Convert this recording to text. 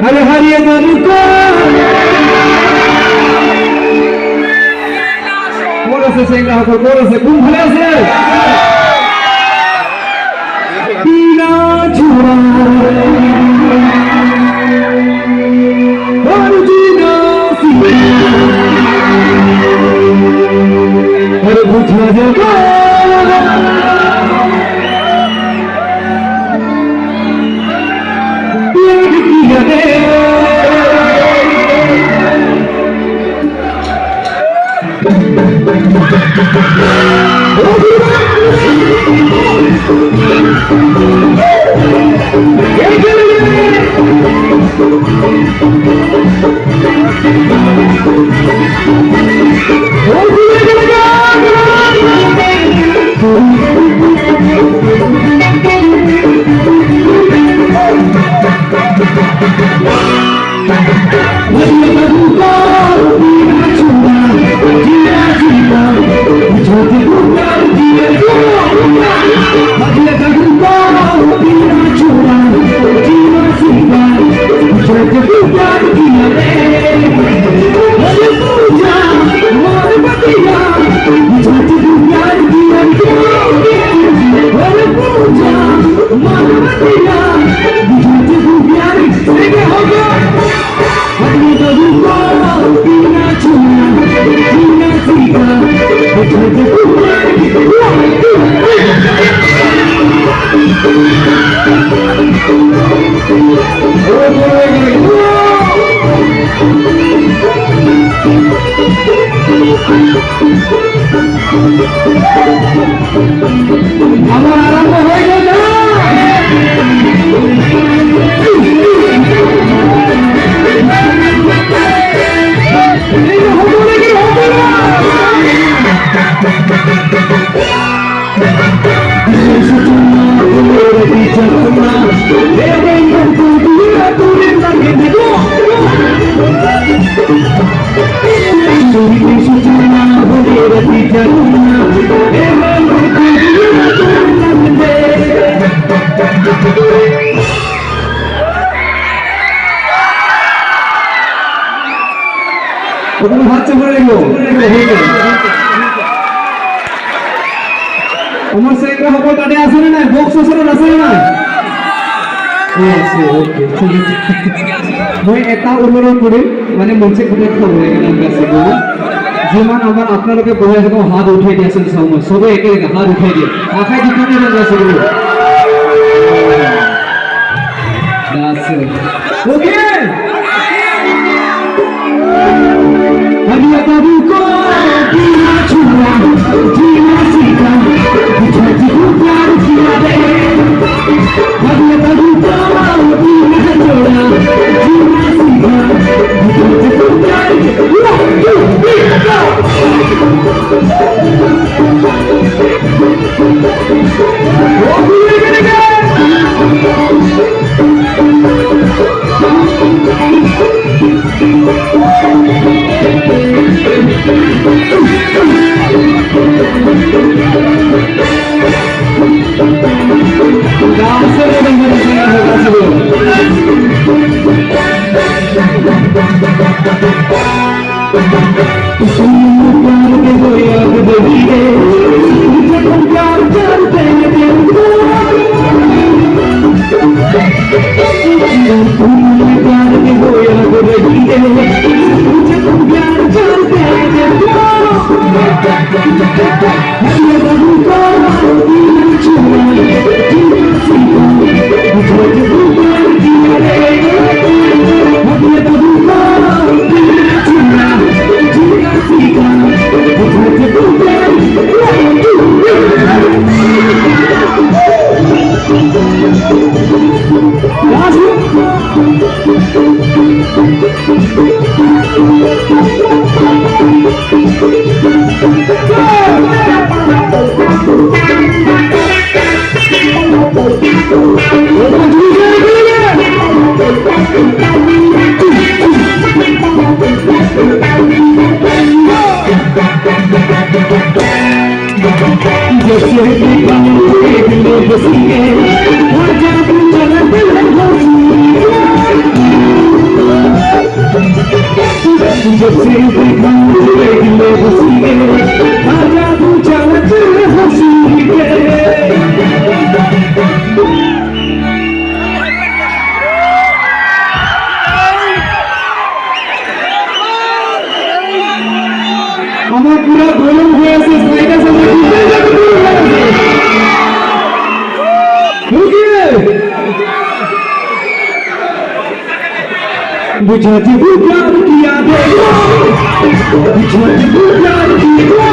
अरे हरिये मन को बोलो से सेंगा को बोलो से कुंभले से पीना छुआ और जीना अरे बुझा जगा प्यार किया दे हाथ से अमर सेंगा हको तादे आसे ना बॉक्स ओसरत आसे ना আছে ওকে ঠিক আছে মই এটা অনুৰোধ কৰিম মানে মনছে কথা খবৰে গান গাছে বলো যিমান আমাৰ আপোনালোকে বহাই থাকো হাত উঠাই দিয়াছেন সময় সবে একে হাত উঠাই দিয়ে আখাই দিতে গান গাছে বলো গাছে ওকে আমি বাবু কো দিনা ছুয়া দিনা সিকা বুঝা জিগু প্যার কিয়া রে আমি বাবু কো দিনা ছোড়া দিনা সিকা বুঝা জিগু প্যার जैसे मुझे प्यार किया देखो मुझे प्यार किया